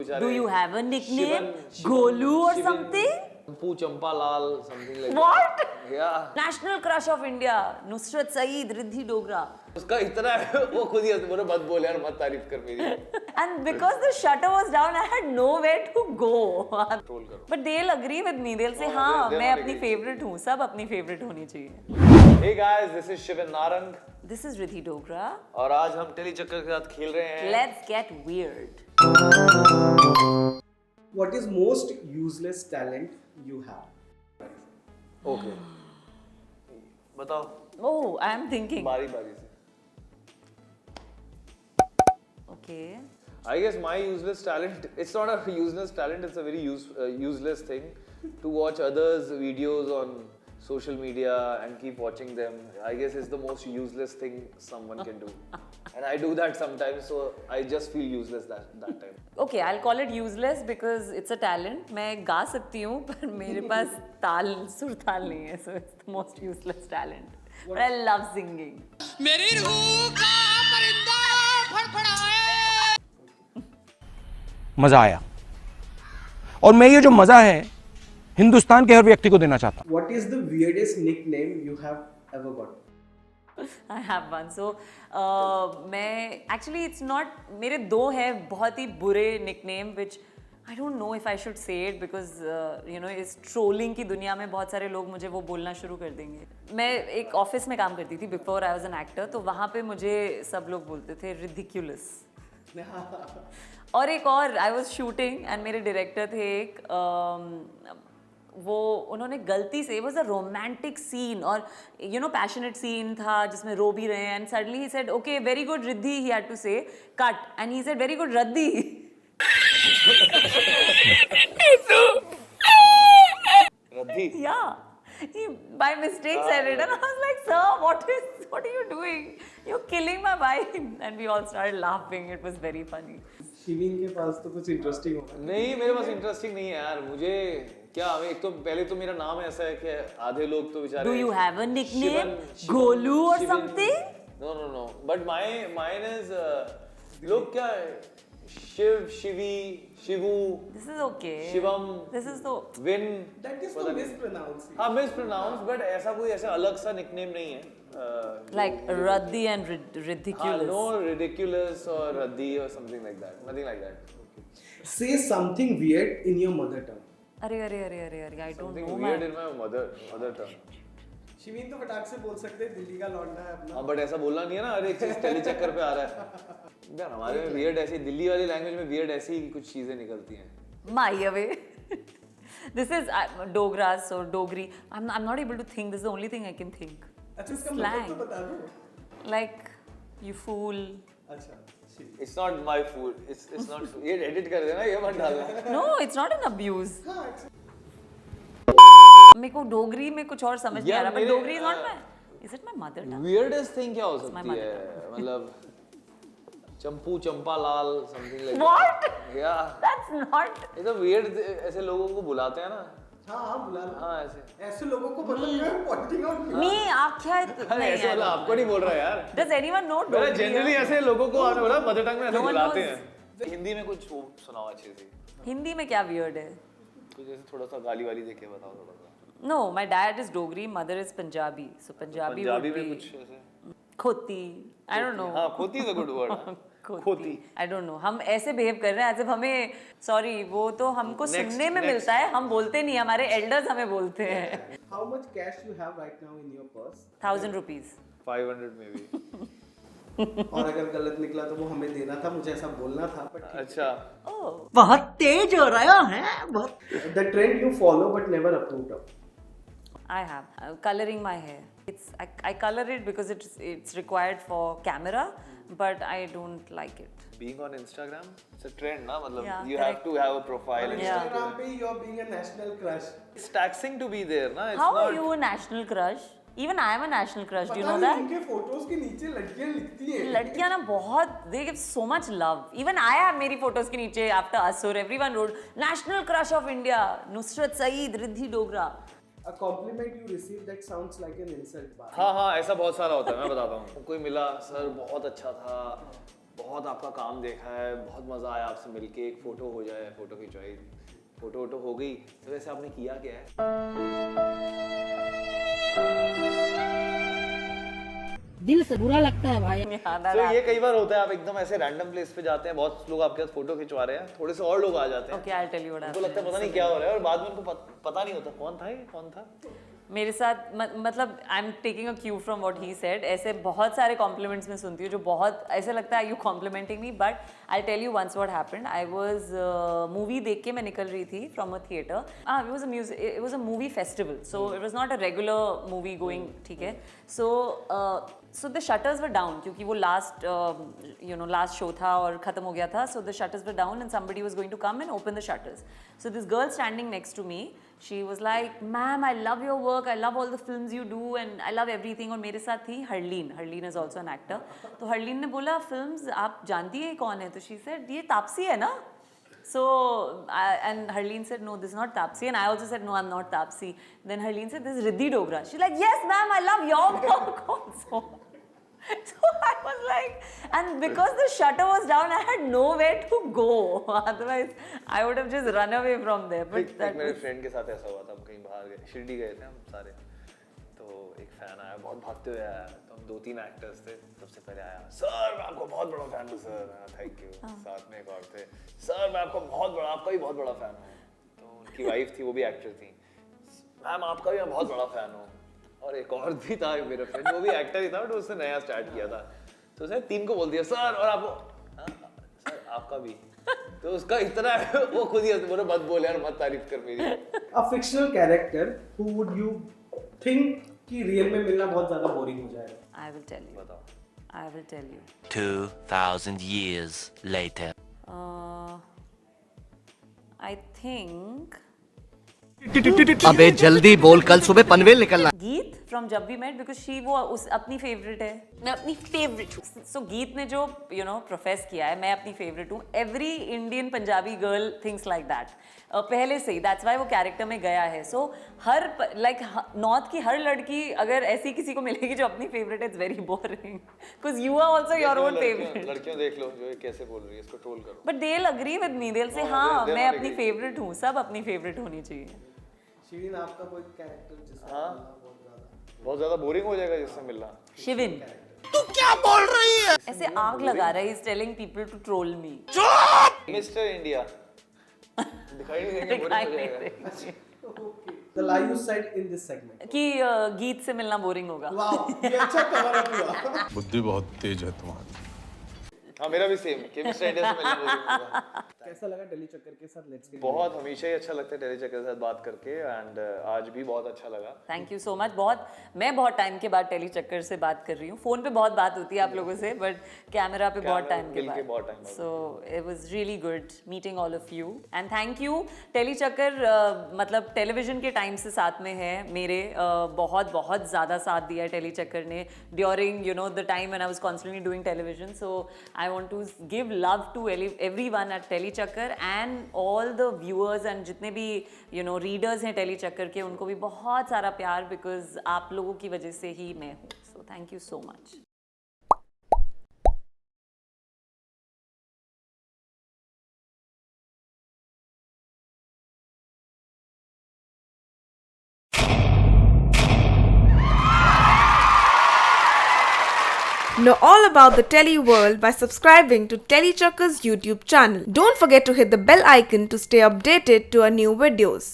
बेचारे. Do you have a nickname? Shivan, Golu or Shivan, something? Champu Champalal, something like What? that. Yeah. National crush of India. Nusrat Saeed, Riddhi Dogra. उसका इतना है, वो खुद ही बोले मत बोल यार, मत तारीफ कर मेरी. And because the shutter was down, I had nowhere to go. Troll करो. But they'll agree with me. They'll say, हाँ, they're मैं not अपनी agree. favorite हूँ. सब अपनी favorite होनी चाहिए. Hey guys, this is Shivan Narang. This is Riddhi Dogra. और आज हम टेली चक्कर के साथ खेल रहे हैं. Let's get weird. What is most useless talent you have? Okay. बताओ. Oh, I am thinking. बारी बारी से. Okay. I guess my useless talent, it's not a useless talent, it's a very useless thing to watch others' videos on social media and keep watching them. I guess it's the most useless thing someone can do. And I do that sometimes, so I just feel useless that time. Okay, I'll call it useless because it's a talent. मैं गा सकती हूँ पर मेरे पास ताल सुर ताल नहीं है, so it's the most useless talent. But I love singing. मेरी रूह का परिंदा फड़फड़ाए. मजा आया और मैं ये जो मजा है हिंदुस्तान के हर व्यक्ति को देना चाहता हूं. What is the weirdest nickname you have ever got? I have one. So मैं actually it's not मेरे दो हैं बहुत ही बुरे nickname which I don't know if I should say it because you know इस trolling की दुनिया में बहुत सारे लोग मुझे वो बोलना शुरू कर देंगे. मैं एक ऑफिस में काम करती थी before I was an actor, तो वहाँ पे मुझे सब लोग बोलते थे ridiculous. और एक और I was shooting and मेरे डायरेक्टर थे एक वो उन्होंने गलती से, it was a romantic scene और you know passionate scene था जिसमें रो भी रहे हैं and suddenly he said okay very good Riddhi, he had to say cut and he said very good Radhi. Radhi? Yeah, he by mistake said it and I was like sir what are you doing, you're killing my vibe and we all started laughing. It was very funny. Shivin के पास तो कुछ interesting होगा. नहीं, मेरे पास interesting नहीं है यार. मुझे क्या, एक तो पहले तो मेरा नाम ऐसा है कि आधे लोग तो बेचारे. Do you have a nickname? Shivan, Golu or Shivan. something? No. But mine is लोग क्या है? Shiv, Shivi, Shivu. This is okay. Shivam. This is so. Win. That is पता so नहीं. mispronounced. हाँ, mispronounce, but ऐसा कोई ऐसा अलग सा निकनेम नहीं है. Like Radhi and ridiculous. No ridiculous or Radhi or something like that. Nothing like that. Say something weird in your mother tongue. अरे I don't Something know weird man. in my mother tongue. Shivin तो फटाक से बोल सकते हैं, दिल्ली का लौंडा है अपना. हाँ, बट ऐसा बोलना नहीं है ना, हर एक चीज टेली चक्कर पे आ रहा है. यार हमारे में weird ऐसी, दिल्ली वाली लैंग्वेज में weird ऐसी ही कुछ चीजें निकलती हैं. My away. This is Dogras or Dogri. I'm not able to think. This is the only thing I can think. अच्छा, इसका Slang. मतलब तो बता दो. Like you fool. अच्छा. It's not my food. It's not. ये edit कर देना, ये मत डालना. No, it's not an abuse. मेरे को डोगरी में कुछ और समझ नहीं आ यार, रहा. But मेरे, Dogri is not my. Is it my mother tongue? Weirdest thing क्या हो my सकती mother है? मतलब चंपू Champalal something like What? that. Yeah. That's not. ये तो weird ऐसे लोगों को बुलाते हैं ना. हाँ बुला लो. हाँ ऐसे. ऐसे लोगों को मतलब मैं pointing out. Me आख्या अरे ऐसे वाला आपको नहीं बोल रहा यार. Does anyone know मेरा Dogri? जनरली ऐसे लोगों को आपने बोला मदर टंग में ऐसे No one बुलाते knows. हैं. हिंदी में कुछ सुनाओ अच्छे से. हिंदी में क्या weird है? कुछ ऐसे थोड़ा सा गाली वाली देके बताओ थोड़ा सा. No, my dad is Dogri, mother is Punjabi. So Punjabi Punjabi would में be कुछ ऐसे. खोती. I don't know. हाँ, खोती is a good word. खोती. I don't know. हम ऐसे behave कर रहे हैं as if हमें sorry वो तो हमको सुनने में मिलता है, हम बोलते नहीं, हमारे elders हमें बोलते हैं. How much cash you have right now in your purse? 1,000 rupees. 500 maybe. और अगर गलत निकला तो वो हमें देना था, मुझे ऐसा बोलना था. But अच्छा. Oh. बहुत तेज हो रहा है बहुत. the trend you follow but never approved of. I have coloring my hair. I color it because it's required for camera, but I don't like it. Being on Instagram, it's a trend ना, मतलब Yeah, you correct. have to have a profile. On Yeah. Instagram पे you're being a national crush. It's taxing to be there ना. It's How not. are you a national crush? Even I am a national crush. Do you पता know नहीं that? उनके photos के नीचे लड़कियां लिखती हैं. लड़कियां ना बहुत they give so much love. Even I have मेरी photos के नीचे after Asur everyone wrote national crush of India Nusrat Saeed Riddhi Dogra. A compliment you receive that sounds like an insult. हाँ ऐसा बहुत सारा होता है. मैं बताता हूँ. कोई मिला, सर बहुत अच्छा था, बहुत आपका काम देखा है, बहुत मज़ा आया आपसे मिलके, एक फ़ोटो हो जाए, फ़ोटो खिंचवाई, फ़ोटो हो गई। तो वैसे आपने किया क्या है? दिल से बुरा लगता है भाई। तो ये कई बार होता है, आप एकदम ऐसे रैंडम प्लेस पे जाते हैं, बहुत लोग आपके साथ फोटो खिंचवा रहे हैं, थोड़े से और लोग आ जाते हैं। Okay, I'll tell you what उनको लगता है पता नहीं क्या हो रहा है, और बाद में उनको पता नहीं होता कौन था ये, कौन था। मेरे साथ मतलब I am taking a Q from what he said. ऐसे बहुत सारे कॉम्प्लीमेंट्स मैं सुनती हूँ जो बहुत ऐसे लगता है you complimenting me, but I tell you once what happened. I was movie देख के मैं निकल रही थी from a theatre. It was a movie festival, so it was not a regular movie going, ठीक है। So the shutters were down क्योंकि वो लास्ट शो था और खत्म हो गया था। So the shutters were down and somebody was going to come and open the shutters. So this girl standing next to me, she was like, ma'am, I love your work, I love all the films you do and I love everything। और मेरे साथ थी Harleen is also an actor। तो हरलीन ने बोला films आप जानती है कौन है? तो she said ये तापसी है ना? So and Harleen said no, this is not Taapsee, and I also said no, I'm not Taapsee। Then Harleen said this is Riddhi Dogra। She's like, yes ma'am, I love your work also। So I was like, and because the shutter was down, I had nowhere to go। Otherwise, I would have just run away from there। But एक मेरे friend के साथ ऐसा हुआ था, हम कहीं बाहर गए, शिरडी गए थे हम सारे, तो एक फैन आया, बहुत भागते हुए आया, तो हम 2-3 एक्टर्स थे। सबसे पहले आया, सर मैं आपको बहुत बड़ा फैन हूँ सर। Thank you. साथ में एक और थे, सर मैं आपका भी बहुत बड़ा फैन हूँ। तो उनकी वाइफ थी, वो भी एक्टर थी, मैम आपका भी मैं बहुत बड़ा फैन हूँ। और एक और भी था मेरा फ्रेंड, वो भी एक्टर ही था, बट उसने नया स्टार्ट किया था। तो उसने 3 को बोल दिया, सर और आपको, हाँ सर आपका भी। तो उसका इतना वो खुद ही बोले मत बोल यार, मत तारीफ कर मेरी। A fictional character who would you think कि रियल में मिलना बहुत ज्यादा बोरिंग हो जाएगा? I will tell you। बताओ। I will tell you। 2000 years later. I think अबे जल्दी बोल, कल सुबह पनवेल निकलना। गीत फ्रॉम जब वी मेट, बिकॉज शी वो उस अपनी फेवरेट है, मैं अपनी फेवरेट हूँ। सो गीत ने जो प्रोफेस किया है, मैं अपनी फेवरेट हूँ। Every Indian Punjabi girl thinks like that पहले से ही, दैट्स वाई वो कैरेक्टर में गया है। सो हर नॉर्थ की हर लड़की अगर ऐसी किसी को मिलेगी जो अपनी फेवरेट है, it's very boring, because you are also your own favourite. लड़कियों देख लो जो ये कैसे बोल रही है, इसको ट्रोल करो। But they will agree with me, they will say हाँ मैं अपनी फेवरेट हूँ, सब अपनी फेवरेट होनी चाहिए। शिरीन आपका कोई कैरेक्टर जिससे बहुत ज्यादा बोरिंग हो जाएगा जिससे मिलना। शिविन, तू क्या बोल रही है? ऐसे आग लगा रहा है, is telling people to troll me. Mister India दिखाई नहीं देंगे, बोरिंग हो जाएगा। The lie you said in this segment कि गीत से मिलना बोरिंग होगा। वाओ, ये अच्छा कवर अप हुआ। बुद्धि बहुत तेज है तुम्हारी। हाँ मेरा भी सेम, केमिस्ट्री इंडिया से मिलना बोरिंग होगा। कैसा लगा टेली चक्कर के साथ? लेट्स गेट बहुत, हमेशा ही अच्छा लगता है टेली चक्कर के साथ बात करके, एंड आज भी बहुत अच्छा लगा। Thank you so much. मैं बहुत टाइम के बाद टेली चक्कर से बात कर रही हूँ। फोन पे बहुत बात होती है आप लोगों से, बट कैमरा पे बहुत टाइम के बाद। So it was really good meeting all of you, and thank you. Telly चक्कर मतलब टेलीविजन के टाइम से साथ में है मेरे, बहुत बहुत ज़्यादा साथ दिया है टेली चक्कर ने during the time when I was constantly doing television. So I want to give love to everyone at Tele Chakkar and all the viewers, and जितने भी रीडर्स हैं टेली चक्कर के, उनको भी बहुत सारा प्यार, बिकॉज आप लोगों की वजह से ही मैं हूँ। So thank you so much. Know all about the Telly world by subscribing to Tellychucker's YouTube channel. Don't forget to hit the bell icon to stay updated to our new videos.